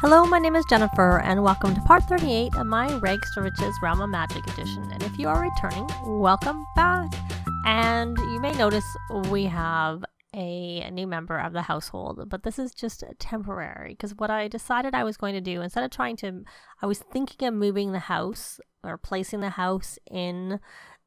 Hello, my name is Jennifer, and welcome to part 38 of my Rags to Riches Realm of Magic edition. And if you are returning, welcome back. And you may notice we have a new member of the household, but this is just temporary, because what I decided I was going to do, instead of I was thinking of moving the house, or placing the house in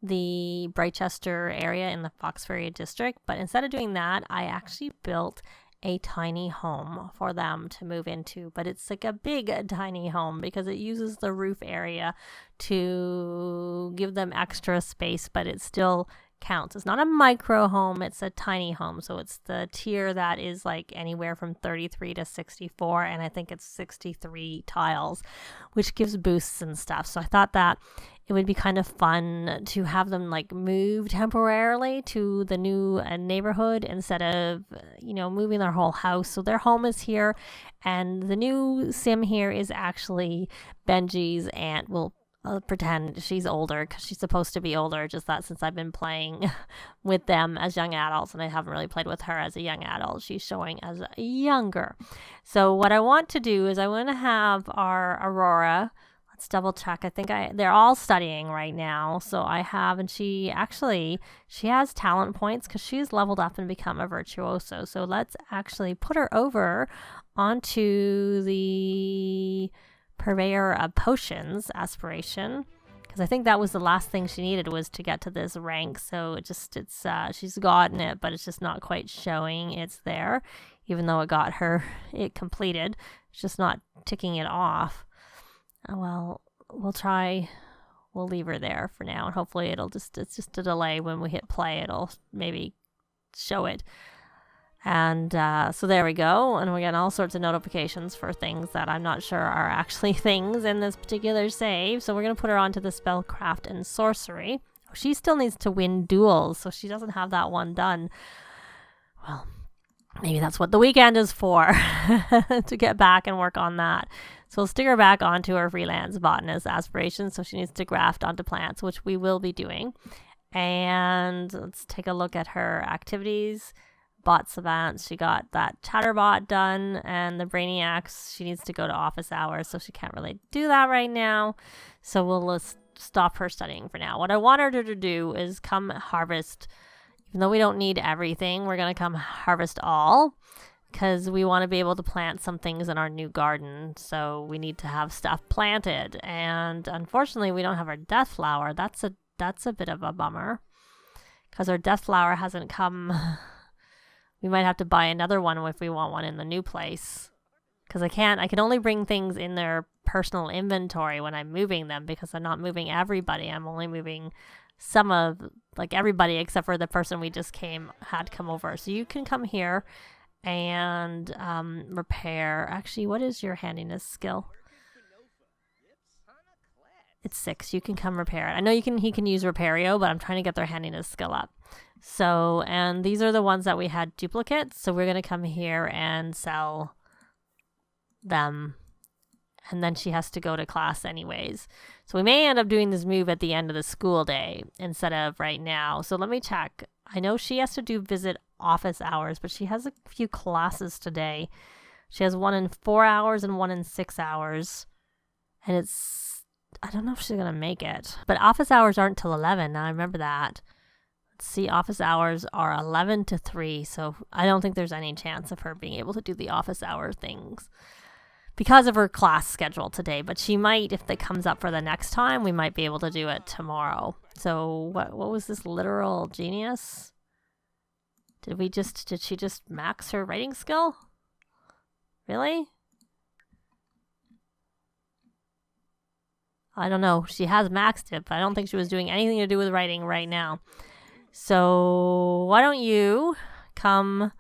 the Brightchester area in the Foxferry district, but instead of doing that, I actually built a tiny home for them to move into, but it's like a big tiny home because it uses the roof area to give them extra space, but it still counts. It's not a micro home, it's a tiny home. So it's the tier that is like anywhere from 33 to 64, and I think it's 63 tiles, which gives boosts and stuff. So I thought that it would be kind of fun to have them like move temporarily to the new neighborhood instead of, moving their whole house. So their home is here, and the new sim here is actually Benji's aunt. I'll pretend she's older because she's supposed to be older, just that since I've been playing with them as young adults and I haven't really played with her as a young adult, she's showing as younger. So what I want to do is I want to have our Aurora. Let's double check. I think they're all studying right now. So I have, and she has talent points because she's leveled up and become a virtuoso. So let's actually put her over onto the purveyor of potions aspiration, because I think that was the last thing she needed was to get to this rank. So she's gotten it, but it's just not quite showing it's there, even though it completed. It's just not ticking it off. Well, we'll leave her there for now, and hopefully it's just a delay. When we hit play, it'll maybe show it. And so there we go, and we're getting all sorts of notifications for things that I'm not sure are actually things in this particular save. So we're going to put her onto the spellcraft and sorcery. She still needs to win duels, so she doesn't have that one done. Well, maybe that's what the weekend is for, to get back and work on that. So we'll stick her back onto her freelance botanist aspirations, so she needs to graft onto plants, which we will be doing. And let's take a look at her activities. Bot savants, she got that chatterbot done, and the brainiacs, she needs to go to office hours, so she can't really do that right now. So we'll stop her studying for now. What I want her to do is come harvest. Even though we don't need everything, we're going to come harvest all, because we want to be able to plant some things in our new garden. So we need to have stuff planted, and unfortunately we don't have our death flower. That's a bit of a bummer, because our death flower hasn't come. We might have to buy another one if we want one in the new place, because I can only bring things in their personal inventory when I'm moving them, because I'm not moving everybody. I'm only moving some of, like, everybody except for the person we just had come over. So you can come here and repair. Actually, what is your handiness skill? It's 6. You can come repair it. I know he can use Repario, but I'm trying to get their handiness skill up. So, and these are the ones that we had duplicates. So we're going to come here and sell them. And then she has to go to class anyways. So we may end up doing this move at the end of the school day instead of right now. So let me check. I know she has to visit office hours, but she has a few classes today. She has one in 4 hours and one in 6 hours. And I don't know if she's going to make it. But office hours aren't till 11. Now I remember that. Let's see, office hours are 11 to 3. So I don't think there's any chance of her being able to do the office hour things because of her class schedule today. But she might, if it comes up for the next time, we might be able to do it tomorrow. So what was this literal genius? Did she just max her writing skill? Really? I don't know. She has maxed it, but I don't think she was doing anything to do with writing right now. So why don't you come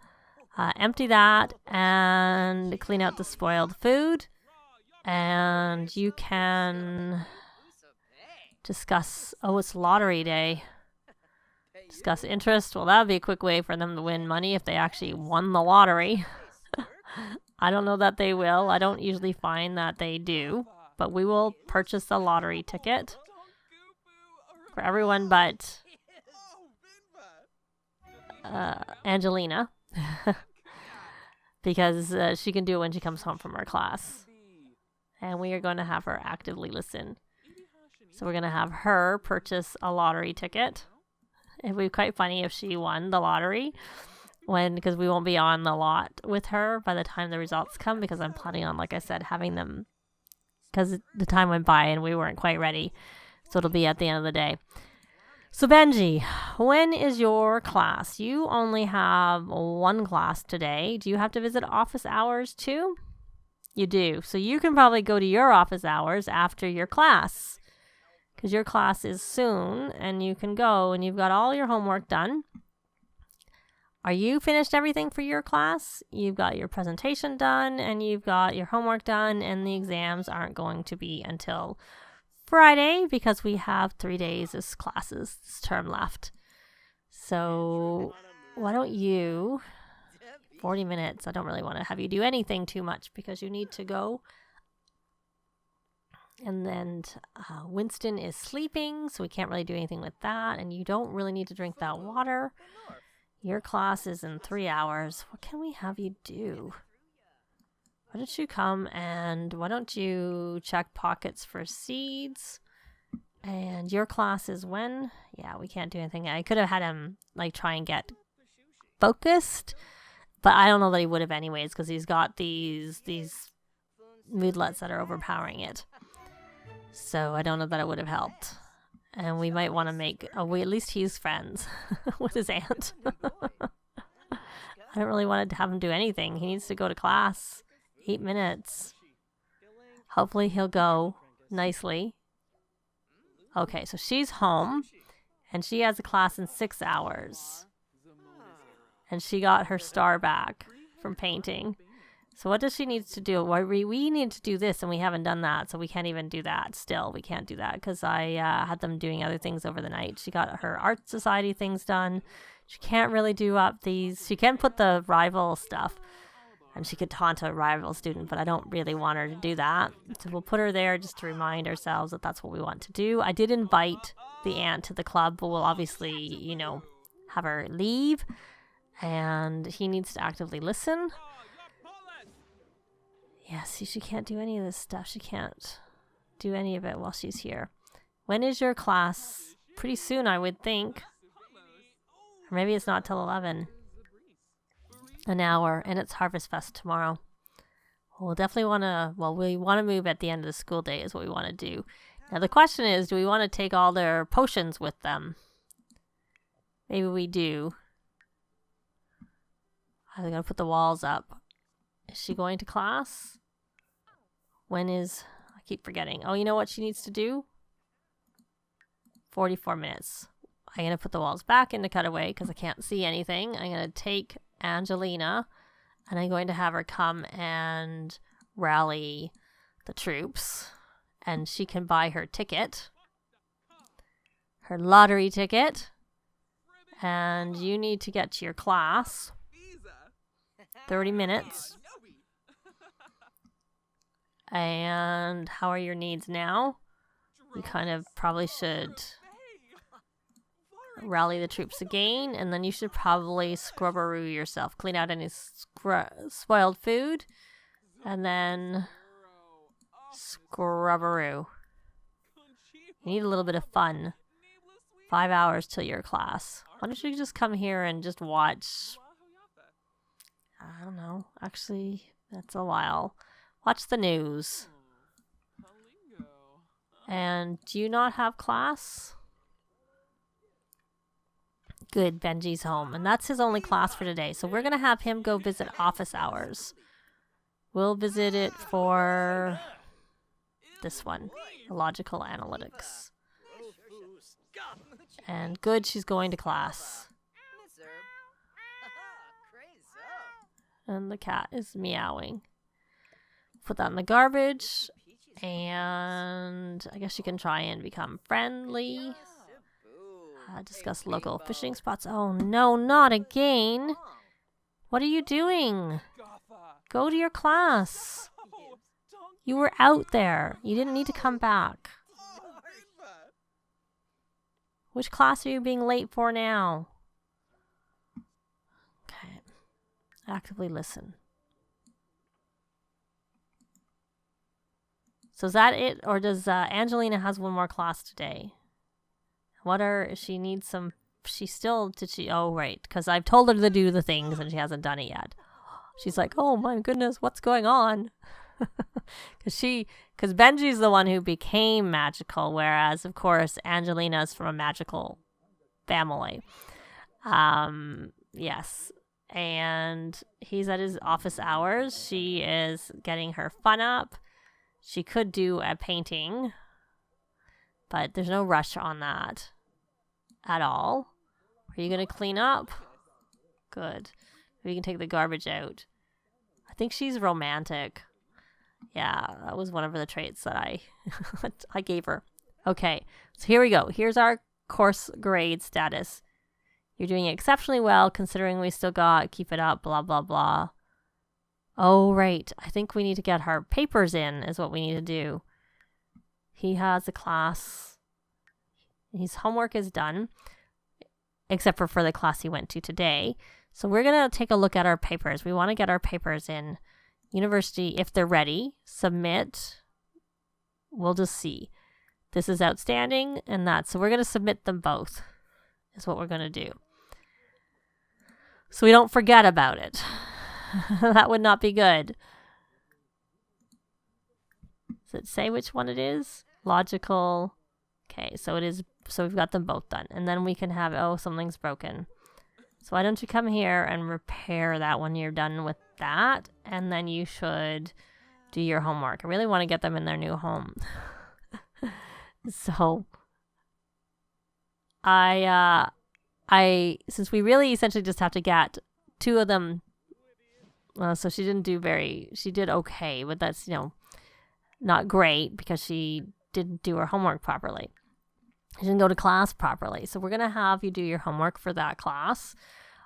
empty that and clean out the spoiled food, and you can discuss. Oh, it's lottery day. Discuss interest. Well, that would be a quick way for them to win money if they actually won the lottery. I don't know that they will. I don't usually find that they do. But we will purchase a lottery ticket for everyone but Angelina. Because she can do it when she comes home from her class. and we are going to have her actively listen. So we're going to have her purchase a lottery ticket. It would be quite funny if she won the lottery, because we won't be on the lot with her by the time the results come, because I'm planning on, like I said, having them, because the time went by and we weren't quite ready. So it'll be at the end of the day. So Benji, when is your class? You only have one class today. Do you have to visit office hours too? You do. So you can probably go to your office hours after your class, because your class is soon, and you can go and you've got all your homework done. Are you finished everything for your class? You've got your presentation done and you've got your homework done, and the exams aren't going to be until Friday, because we have 3 days of classes this term left. So why don't you, 40 minutes, I don't really want to have you do anything too much because you need to go. And then Winston is sleeping, so we can't really do anything with that, and you don't really need to drink that water. Your class is in 3 hours. What can we have you do? Why don't you come and why don't you check pockets for seeds? And your class is when? Yeah, we can't do anything. I could have had him try and get focused, but I don't know that he would have anyways, because he's got these moodlets that are overpowering it. So I don't know that it would have helped. And we might want to at least he's friends with his aunt. I don't really want to have him do anything. He needs to go to class. 8 minutes. Hopefully he'll go nicely. Okay, so she's home, and she has a class in 6 hours. And she got her star back from painting. So what does she need to do? Well, we need to do this, and we haven't done that, so we can't even do that. Still, we can't do that because I had them doing other things over the night. She got her art society things done. She can't really do up these. She can put the rival stuff, and she could taunt a rival student, but I don't really want her to do that. So we'll put her there just to remind ourselves that that's what we want to do. I did invite the aunt to the club, but we'll obviously, have her leave, and he needs to actively listen. Yeah, see, she can't do any of this stuff. She can't do any of it while she's here. When is your class? Pretty soon, I would think. Or maybe it's not till 11. An hour, and it's Harvest Fest tomorrow. We'll definitely want to, we want to move at the end of the school day is what we want to do. Now, the question is, do we want to take all their potions with them? Maybe we do. I'm going to put the walls up. Is she going to class? I keep forgetting. Oh, you know what she needs to do? 44 minutes. I'm going to put the walls back into cutaway because I can't see anything. I'm going to take Angelina, and I'm going to have her come and rally the troops, and she can buy her ticket, her lottery ticket, and you need to get to your class. 30 minutes. And how are your needs now? You kind of probably should rally the troops again, and then you should probably scrubberoo yourself. Clean out any spoiled food, and then scrubberoo. You need a little bit of fun. 5 hours till your class. Why don't you just come here and just watch? I don't know. Actually, that's a while. Watch the news. And do you not have class? Good, Benji's home. And that's his only class for today. So we're going to have him go visit office hours. We'll visit it for this one, logical analytics. And good, she's going to class. And the cat is meowing. Put that in the garbage. And I guess you can try and become friendly. Discuss local fishing spots. Oh no, not again. What are you doing? Go to your class. You were out there. You didn't need to come back. Which class are you being late for now? Okay. Actively listen. So is that it? Or does Angelina has one more class today? She needs some, oh, right. Because I've told her to do the things and she hasn't done it yet. She's like, oh my goodness, what's going on? Because Benji's the one who became magical, whereas, of course, Angelina's from a magical family. Yes. And he's at his office hours. She is getting her fun up. She could do a painting, but there's no rush on that at all. Are you going to clean up? Good. We can take the garbage out. I think she's romantic. Yeah, that was one of the traits that I gave her. Okay, so here we go. Here's our course grade status. You're doing exceptionally well considering we still got keep it up, blah, blah, blah. Oh, right. I think we need to get her papers in is what we need to do. He has a class. His homework is done, except for the class he went to today. So we're going to take a look at our papers. We want to get our papers in. University, if they're ready, submit. We'll just see. This is outstanding and that. So we're going to submit them both is what we're going to do. So we don't forget about it. That would not be good. Does it say which one it is? Logical. Okay, so it is. So we've got them both done. And then we can have, something's broken. So why don't you come here and repair that when you're done with that, and then you should do your homework. I really want to get them in their new home. So since we really essentially just have to get two of them, so she did okay, but that's, not great because she didn't do her homework properly. She didn't go to class properly. So we're going to have you do your homework for that class.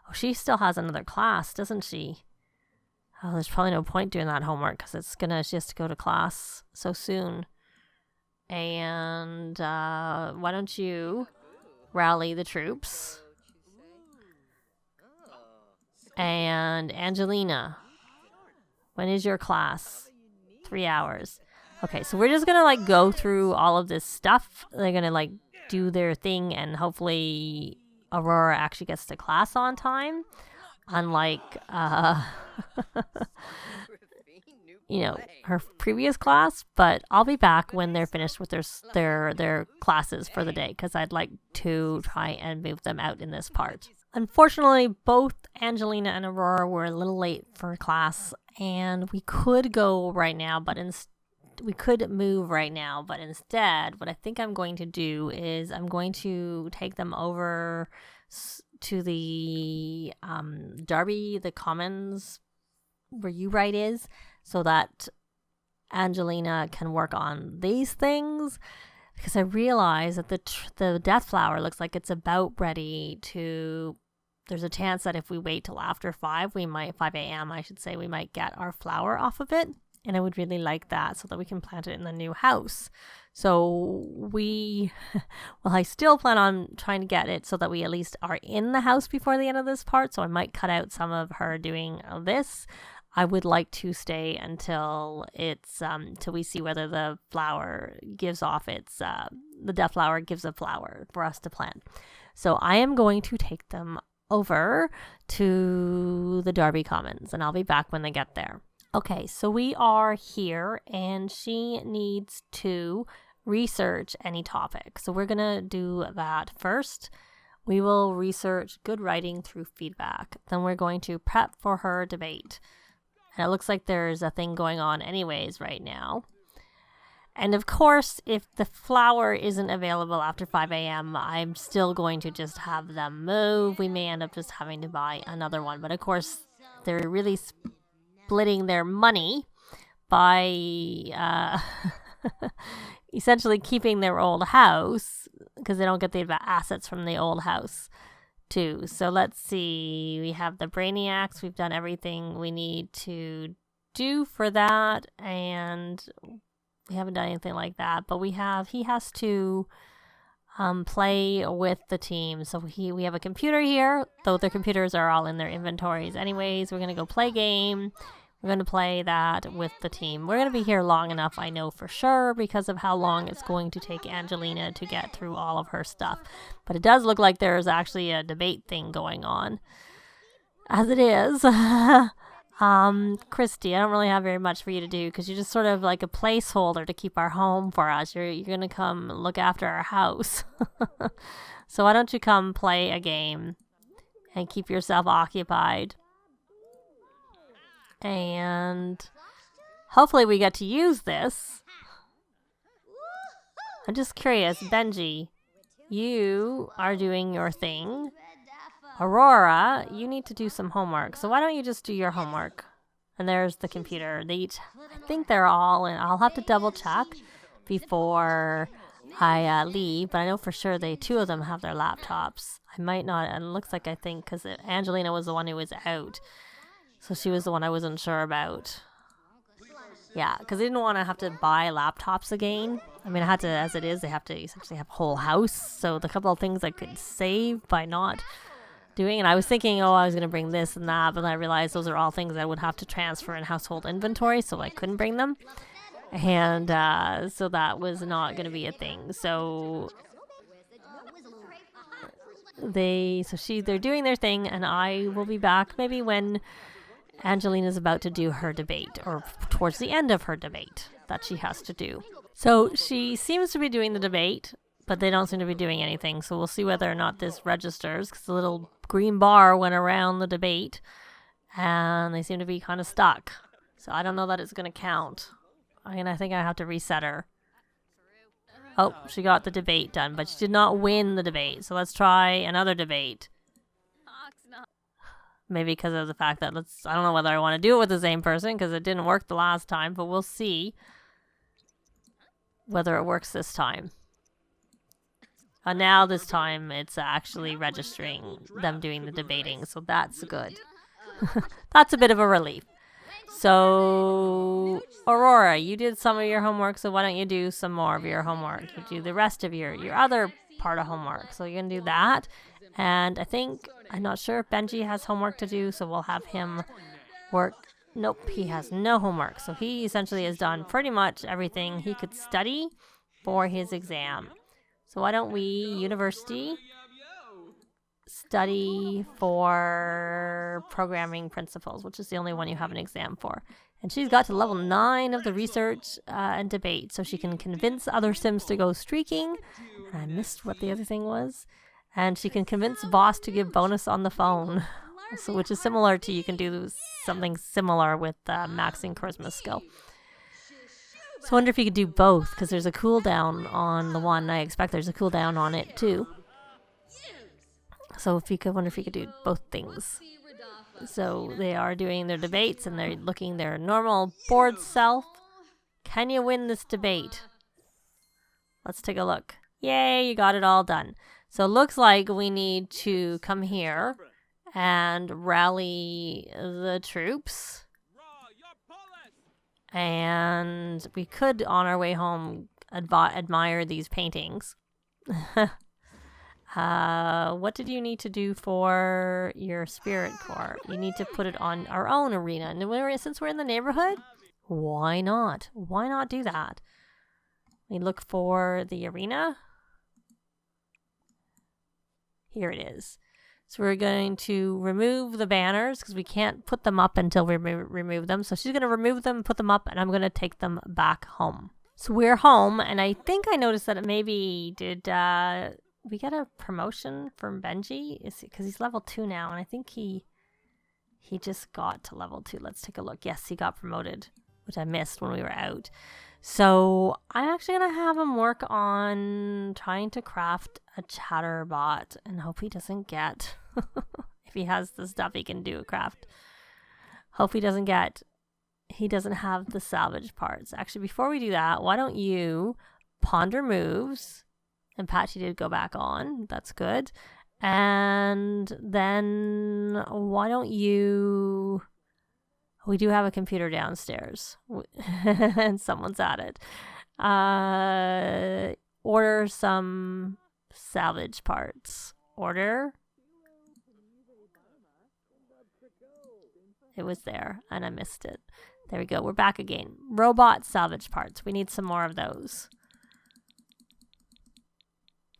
Oh, she still has another class, doesn't she? Oh, there's probably no point doing that homework because she has to go to class so soon. And why don't you rally the troops? And Angelina, when is your class? 3 hours. Okay, so we're just going to go through all of this stuff. They're going to do their thing and hopefully Aurora actually gets to class on time. Unlike, her previous class, but I'll be back when they're finished with their classes for the day because I'd like to try and move them out in this part. Unfortunately, both Angelina and Aurora were a little late for class, and we could go right now, but we could move right now, but instead, what I think I'm going to do is I'm going to take them over to the Derby, the Commons, where you write is, so that Angelina can work on these things. Because I realize that the death flower looks like it's about ready to. There's a chance that if we wait till after 5 a.m. I should say, we might get our flower off of it. And I would really like that so that we can plant it in the new house. So I still plan on trying to get it so that we at least are in the house before the end of this part. So I might cut out some of her doing this. I would like to stay until till we see whether the flower gives off the death flower gives a flower for us to plant. So I am going to take them over to the Derby Commons and I'll be back when they get there. Okay, so we are here and she needs to research any topic. So we're going to do that first. We will research good writing through feedback. Then we're going to prep for her debate. And it looks like there's a thing going on anyways right now. And of course, if the flower isn't available after 5 a.m., I'm still going to just have them move. We may end up just having to buy another one. But of course, they're really splitting their money by essentially keeping their old house because they don't get the assets from the old house too. So let's see. We have the Brainiacs. We've done everything we need to do for that, and we haven't done anything like that. But he has to play with the team. So we have a computer here, though their computers are all in their inventories anyways. We're gonna go play game. We're going to play that with the team. We're going to be here long enough, I know for sure, because of how long it's going to take Angelina to get through all of her stuff. But it does look like there is actually a debate thing going on. As it is. Christy, I don't really have very much for you to do because you're just sort of like a placeholder to keep our home for us. You're going to come look after our house. So why don't you come play a game and keep yourself occupied? And hopefully we get to use this. I'm just curious, Benji, you are doing your thing. Aurora, you need to do some homework. So why don't you just do your homework? And there's the computer. I think they're all in. I'll have to double check before I leave, but I know for sure two of them have their laptops. I might not, and it looks like I think because Angelina was the one who was out. So she was the one I wasn't sure about. Yeah, because they didn't want to have to buy laptops again. I mean, I had to, as it is, they have to essentially have a whole house. So the couple of things I could save by not doing, and I was thinking, I was going to bring this and that, but I realized those are all things I would have to transfer in household inventory, so I couldn't bring them. And so that was not going to be a thing. So they're doing their thing, and I will be back maybe when Angelina's about to do her debate, or towards the end of her debate that she has to do. So she seems to be doing the debate, but they don't seem to be doing anything. So we'll see whether or not this registers, because the little green bar went around the debate, and they seem to be kind of stuck. So I don't know that it's going to count. I think I have to reset her. Oh, she got the debate done, but she did not win the debate. So let's try another debate. Maybe because of the fact that I don't know whether I want to do it with the same person because it didn't work the last time, but we'll see whether it works this time. Now this time it's actually registering them doing the debating, so that's good. That's a bit of a relief. So, Aurora, you did some of your homework, so why don't you do some more of your homework? You do the rest of your other part of homework. So you're going to do that. And I'm not sure if Benji has homework to do, so we'll have him work. Nope, he has no homework. So he essentially has done pretty much everything he could study for his exam. So why don't we, university, study for programming principles, which is the only one you have an exam for. And she's got to level 9 of the research and debate, so she can convince other Sims to go streaking. And I missed what the other thing was. And she can convince boss to give bonus on the phone, so which is similar to, you can do something similar with maxing charisma skill. So I wonder if you could do both, because there's a cooldown on the one. I expect there's a cooldown on it too. So wonder if you could do both things. So they are doing their debates and they're looking their normal board self. Can you win this debate? Let's take a look. Yay, you got it all done. So it looks like we need to come here and rally the troops. And we could, on our way home, admire these paintings. What did you need to do for your spirit core? You need to put it on our own arena. And since we're in the neighborhood, why not? Why not do that? We look for the arena. Here it is. So we're going to remove the banners because we can't put them up until we remove them. So she's going to remove them, put them up, and I'm going to take them back home. So we're home, and I think I noticed that maybe did we get a promotion from Benji? Because he's level 2 now, and I think he just got to level 2. Let's take a look. Yes, he got promoted, which I missed when we were out. So I'm actually going to have him work on trying to craft a chatterbot and hope he doesn't get, if he has the stuff he can do a craft, hope he doesn't have the salvage parts. Actually, before we do that, why don't you ponder moves? And Patchy did go back on. That's good. And then why don't you... We do have a computer downstairs. And someone's at it. Order some salvage parts. Order. It was there and I missed it. There we go. We're back again. Robot salvage parts. We need some more of those.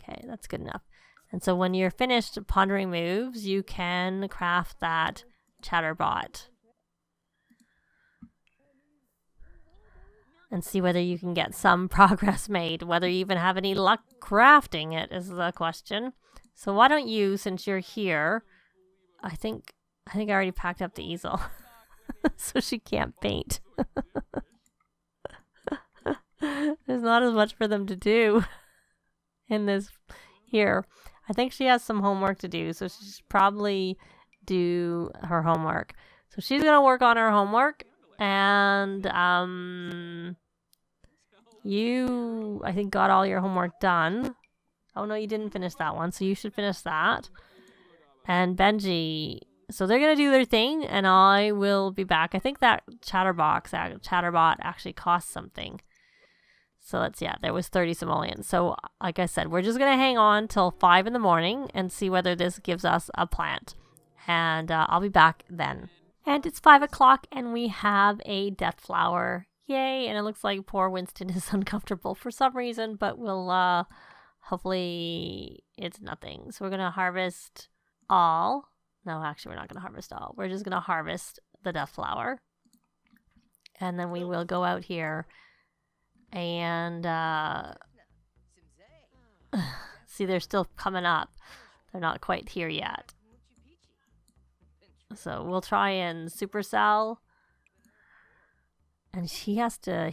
Okay, that's good enough. And so when you're finished pondering moves, you can craft that chatterbot. And see whether you can get some progress made. Whether you even have any luck crafting it is the question. So why don't you, since you're here, I think I already packed up the easel. So she can't paint. There's not as much for them to do in this here. I think she has some homework to do, so she should probably do her homework. So she's going to work on her homework, and you, I think, got all your homework done. Oh, no, you didn't finish that one, so you should finish that. And Benji, so they're going to do their thing, and I will be back. I think that chatterbot actually cost something. So there was 30 simoleons. So like I said, we're just going to hang on till 5 in the morning and see whether this gives us a plant. And I'll be back then. And it's 5 o'clock and we have a death flower. Yay. And it looks like poor Winston is uncomfortable for some reason, but we'll, hopefully it's nothing. So we're going to harvest all. No, actually we're not going to harvest all. We're just going to harvest the death flower. And then we will go out here and see, they're still coming up. They're not quite here yet. So we'll try and supercell. And he has to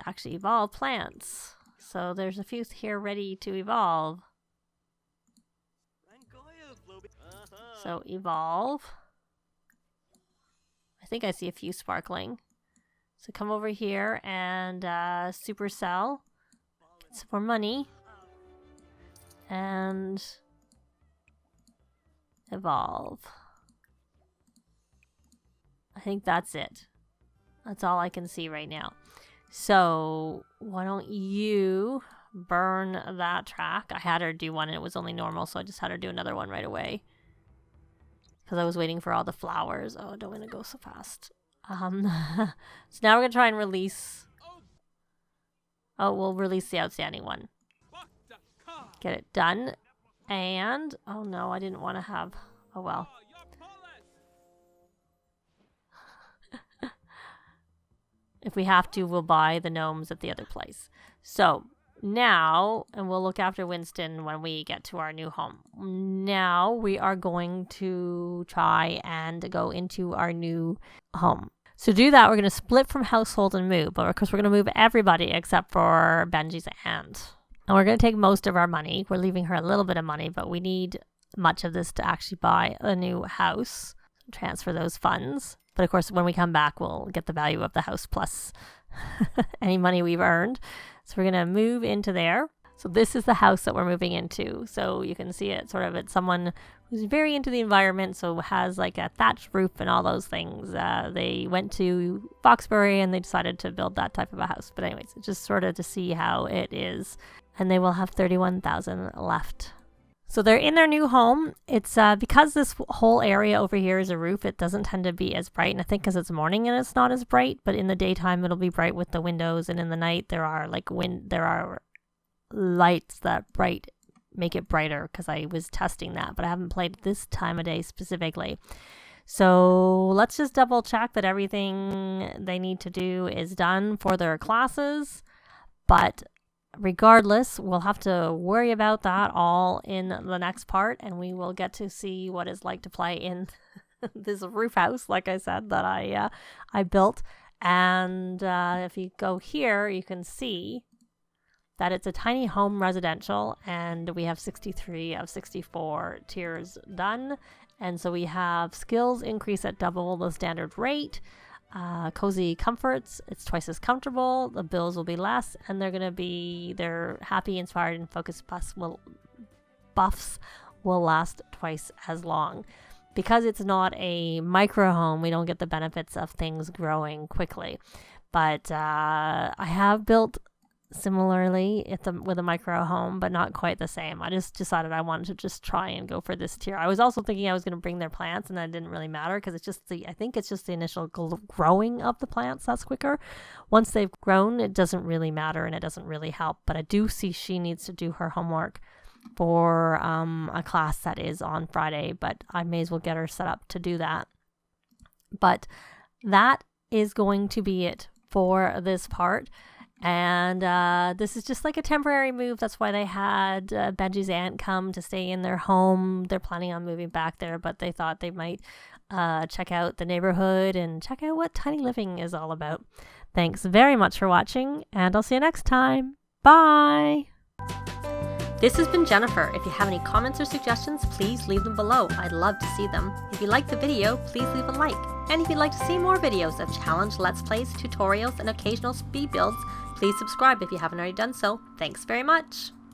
actually evolve plants. So there's a few here ready to evolve. So evolve. I think I see a few sparkling. So come over here and supercell. Get some more money. And evolve. I think that's it. That's all I can see right now. So why don't you burn that track? I had her do one and it was only normal, so I just had her do another one right away. Because I was waiting for all the flowers. Oh, I don't want to go so fast. So now we're going to try and release... Oh, we'll release the outstanding one. Get it done. And... Oh no, I didn't want to have... Oh well. If we have to, we'll buy the gnomes at the other place. So now, and we'll look after Winston when we get to our new home. Now we are going to try and go into our new home. So to do that, we're going to split from household and move. But of course, we're going to move everybody except for Benji's aunt. And we're going to take most of our money. We're leaving her a little bit of money, but we need much of this to actually buy a new house. Transfer those funds. But of course, when we come back, we'll get the value of the house plus any money we've earned. So we're going to move into there. So this is the house that we're moving into. So you can see it sort of, it's someone who's very into the environment. So has like a thatched roof and all those things. They went to Foxbury and they decided to build that type of a house. But anyways, just sort of to see how it is. And they will have 31,000 left. So they're in their new home. It's because this whole area over here is a roof, it doesn't tend to be as bright. And I think because it's morning and it's not as bright, but in the daytime it'll be bright with the windows, and in the night there are lights that make it brighter, because I was testing that, but I haven't played this time of day specifically. So let's just double check that everything they need to do is done for their classes. But regardless, we'll have to worry about that all in the next part, and we will get to see what it's like to play in this roof house, like I said, that I built. And if you go here, you can see that it's a tiny home residential, and we have 63 of 64 tiers done. And so we have skills increase at double the standard rate. Cozy comforts, it's twice as comfortable, the bills will be less, and they're happy, inspired, and focused buffs will last twice as long. Because it's not a micro home, we don't get the benefits of things growing quickly. But I have built similarly with a micro home, but not quite the same. I just decided I wanted to just try and go for this tier. I was also thinking I was going to bring their plants, and that didn't really matter because I think it's just the initial growing of the plants that's quicker. Once they've grown, it doesn't really matter and it doesn't really help. But I do see she needs to do her homework for a class that is on Friday, but I may as well get her set up to do that. But that is going to be it for this part. And this is just like a temporary move. That's why they had Benji's aunt come to stay in their home. They're planning on moving back there, but they thought they might check out the neighborhood and check out what tiny living is all about. Thanks very much for watching, and I'll see you next time. Bye! This has been Jennifer. If you have any comments or suggestions, please leave them below. I'd love to see them. If you liked the video, please leave a like. And if you'd like to see more videos of challenge, let's plays, tutorials, and occasional speed builds, please subscribe if you haven't already done so. Thanks very much!